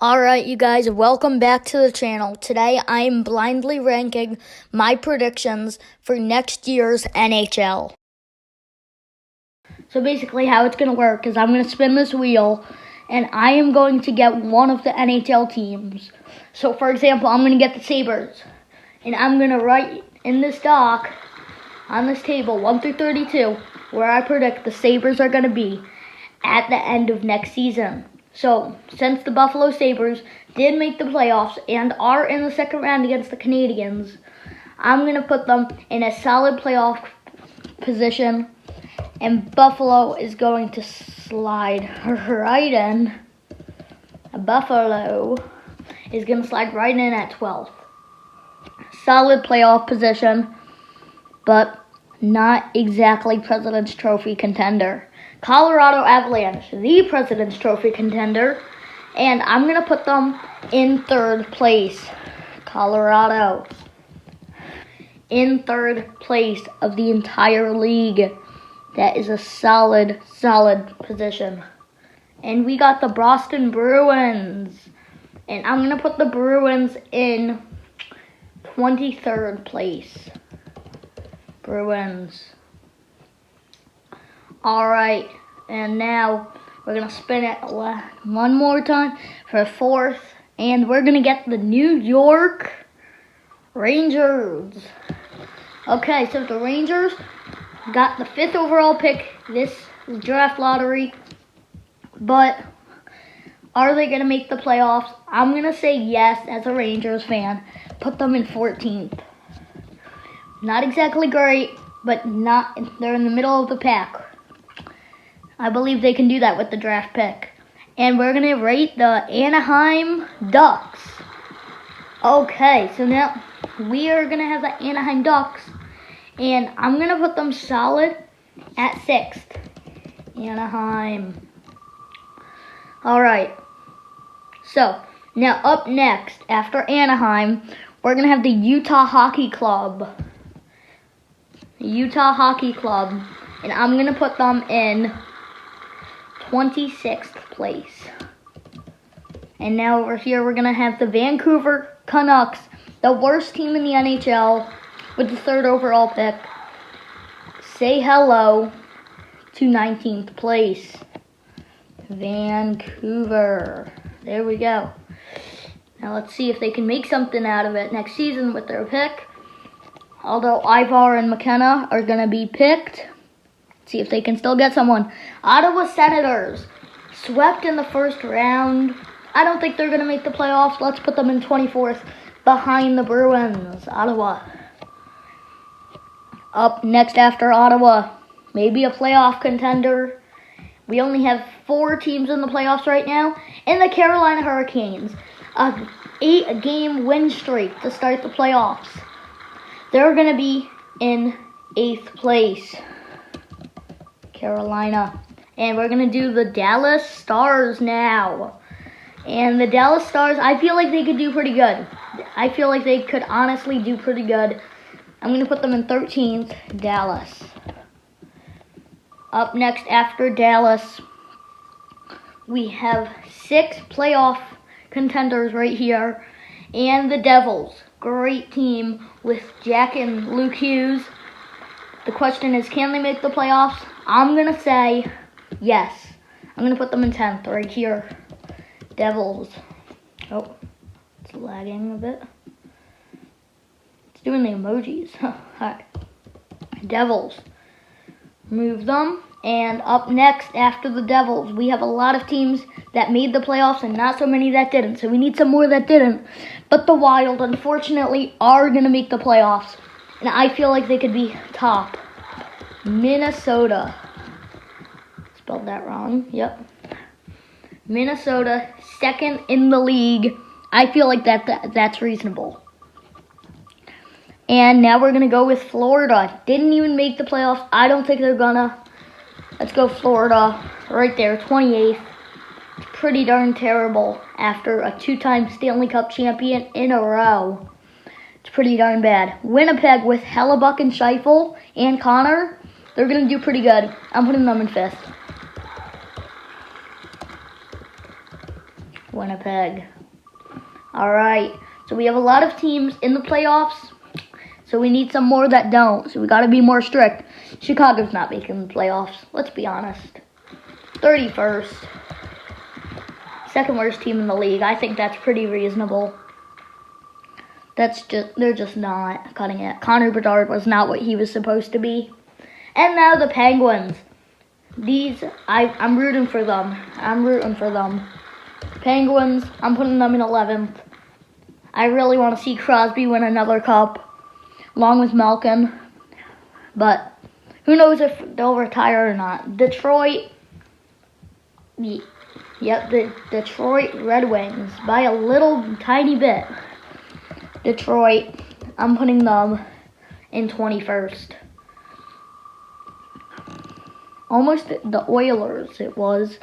Alright, you guys, welcome back to the channel. Today, I am blindly ranking my predictions for next year's NHL. So basically, how it's going to work is I'm going to spin this wheel, and I am going to get one of the NHL teams. So, for example, I'm going to get the Sabres, and I'm going to write in this doc, on this table, 1 through 32, where I predict the Sabres are going to be at the end of next season. So, since the Buffalo Sabres did make the playoffs and are in the second round against the Canadiens, I'm going to put them in a solid playoff position, and Buffalo is going to slide right in. Buffalo is going to slide right in at 12th. Solid playoff position, but not exactly President's Trophy contender. Colorado Avalanche, the President's Trophy contender, and I'm going to put them in third place. Colorado in third place of the entire league. That is a solid position. And we got the Boston Bruins, and I'm going to put the Bruins in 23rd place. Bruins. Alright, and now we're going to spin it one more time for fourth, and we're going to get the New York Rangers. Okay, so the Rangers got the 5th overall pick this draft lottery, but are they going to make the playoffs? I'm going to say yes as a Rangers fan. Put them in 14th. Not exactly great, but they're in the middle of the pack. I believe they can do that with the draft pick. And we're going to rate the Anaheim Ducks. Okay, so now we are going to have the Anaheim Ducks. And I'm going to put them solid at 6th. Anaheim. Alright. So, now up next, after Anaheim, we're going to have the Utah Hockey Club. Utah Hockey Club. And I'm going to put them in 26th place. And now over here we're going to have the Vancouver Canucks, the worst team in the NHL, with the 3rd overall pick. Say hello to 19th place. Vancouver. There we go. Now let's see if they can make something out of it next season with their pick. Although Ivar and McKenna are going to be picked. See if they can still get someone. Ottawa Senators swept in the first round. I don't think they're going to make the playoffs. Let's put them in 24th behind the Bruins. Ottawa. Up next after Ottawa, maybe a playoff contender. We only have 4 teams in the playoffs right now. And the Carolina Hurricanes. A 8-game win streak to start the playoffs. They're going to be in 8th place. Carolina. And we're going to do the Dallas Stars now. And the Dallas Stars, I feel like they could do pretty good. I feel like they could honestly do pretty good. I'm going to put them in 13th, Dallas. Up next after Dallas, we have 6 playoff contenders right here. And the Devils, great team with Jack and Luke Hughes. The question is, can they make the playoffs? I'm going to say yes. I'm going to put them in 10th right here. Devils. Oh, it's lagging a bit. It's doing the emojis. Alright. Devils. Move them. And up next, after the Devils, we have a lot of teams that made the playoffs and not so many that didn't. So we need some more that didn't. But the Wild, unfortunately, are going to make the playoffs. And I feel like they could be top. Minnesota. Spelled that wrong. Yep. Minnesota, 2nd in the league. I feel like that's reasonable. And now we're going to go with Florida. Didn't even make the playoffs. I don't think they're going to. Let's go Florida. Right there, 28th. It's pretty darn terrible after a 2-time Stanley Cup champion in a row. It's pretty darn bad. Winnipeg with Hellebuck and Scheifele and Connor. They're going to do pretty good. I'm putting them in 5th. Winnipeg. All right. So we have a lot of teams in the playoffs. So we need some more that don't. So we got to be more strict. Chicago's not making the playoffs. Let's be honest. 31st. Second worst team in the league. I think that's pretty reasonable. They're just not cutting it. Connor Bedard was not what he was supposed to be. And now the Penguins. I'm rooting for them. Penguins, I'm putting them in 11th. I really want to see Crosby win another cup, along with Malkin. But who knows if they'll retire or not. Detroit, the Detroit Red Wings, by a little tiny bit. Detroit, I'm putting them in 21st. Almost the Oilers it was,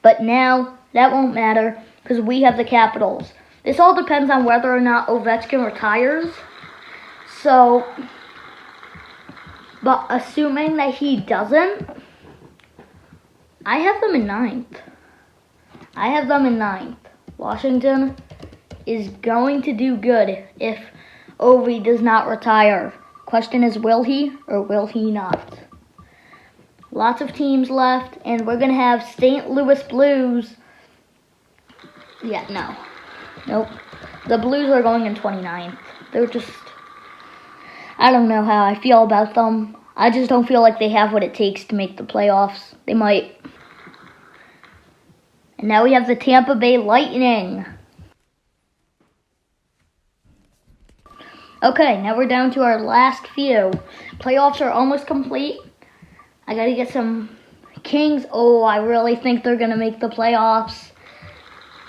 but now that won't matter because we have the Capitals. This all depends on whether or not Ovechkin retires. So, but assuming that he doesn't, I have them in 9th. Washington is going to do good if Ovi does not retire. Question is, will he or will he not? Lots of teams left, and we're going to have St. Louis Blues. Yeah, no. Nope. The Blues are going in 29th. They're just, I don't know how I feel about them. I just don't feel like they have what it takes to make the playoffs. They might. And now we have the Tampa Bay Lightning. Okay, now we're down to our last few. Playoffs are almost complete. I gotta get some Kings. Oh, I really think they're gonna make the playoffs.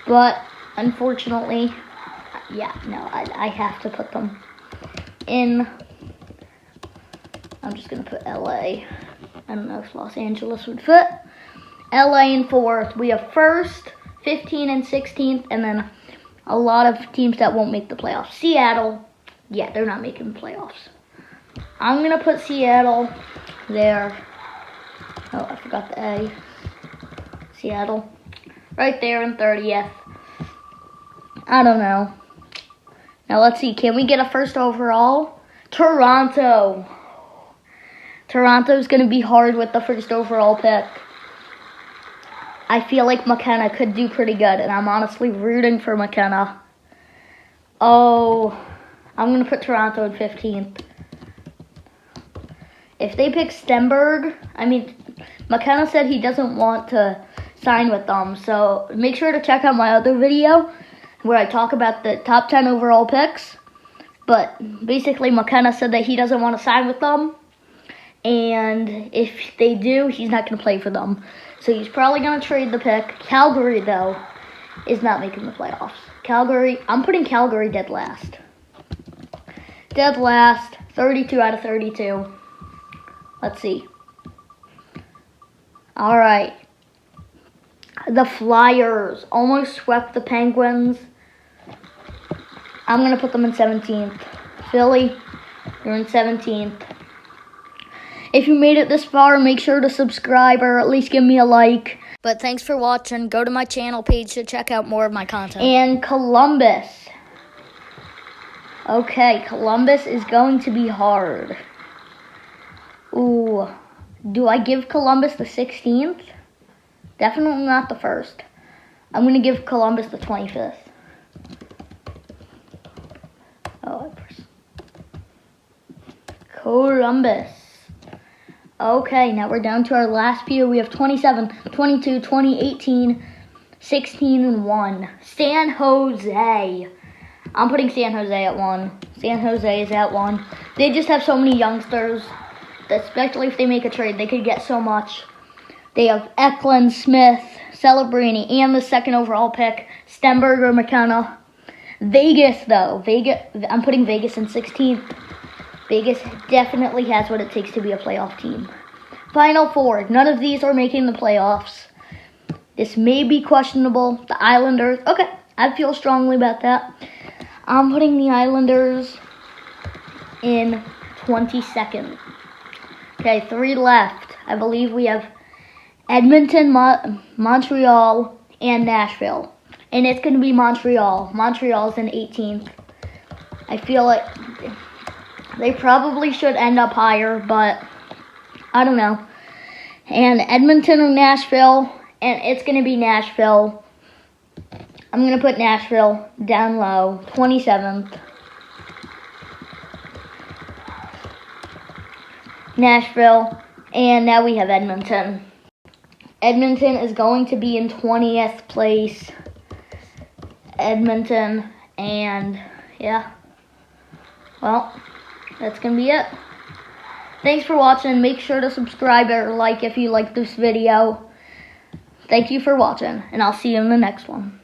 But, unfortunately, I have to put them in. I'm just gonna put LA. I don't know if Los Angeles would fit. LA in 4th. We have 1st, 15, and 16th, and then a lot of teams that won't make the playoffs. Seattle, yeah, they're not making the playoffs. I'm gonna put Seattle there. Oh, I forgot the A. Seattle. Right there in 30th. I don't know. Now let's see. Can we get a first overall? Toronto. Toronto's going to be hard with the first overall pick. I feel like McKenna could do pretty good, and I'm honestly rooting for McKenna. Oh, I'm going to put Toronto in 15th. If they pick Stenberg, McKenna said he doesn't want to sign with them. So make sure to check out my other video where I talk about the top 10 overall picks. But basically McKenna said that he doesn't want to sign with them. And if they do, he's not going to play for them. So he's probably going to trade the pick. Calgary, though, is not making the playoffs. Calgary, I'm putting Calgary dead last. Dead last, 32 out of 32. Let's see. All right. The Flyers almost swept the Penguins. I'm going to put them in 17th. Philly, you're in 17th. If you made it this far, make sure to subscribe or at least give me a like. But thanks for watching. Go to my channel page to check out more of my content. And Columbus. Okay, Columbus is going to be hard. Ooh. Do I give Columbus the 16th? Definitely not the 1st. I'm going to give Columbus the 25th. Columbus. Okay, now we're down to our last few. We have 27, 22, 20, 18, 16, and 1. San Jose. I'm putting San Jose at 1. San Jose is at 1. They just have so many youngsters, especially if they make a trade. They could get so much. They have Eklund, Smith, Celebrini, and the 2nd overall pick, Stenberg or McKenna. Vegas, though. I'm putting Vegas in 16th. Vegas definitely has what it takes to be a playoff team. Final 4. None of these are making the playoffs. This may be questionable. The Islanders. Okay, I feel strongly about that. I'm putting the Islanders in 22nd. Okay, 3 left. I believe we have Edmonton, Montreal, and Nashville. and it's going to be Montreal. Montreal's in 18th. I feel like they probably should end up higher, but I don't know. And Edmonton or Nashville, and it's going to be Nashville. I'm going to put Nashville down low, 27th. Nashville, and now we have Edmonton. Edmonton is going to be in 20th place. Edmonton, and yeah. Well, that's going to be it. Thanks for watching. Make sure to subscribe or like if you like this video. Thank you for watching, and I'll see you in the next one.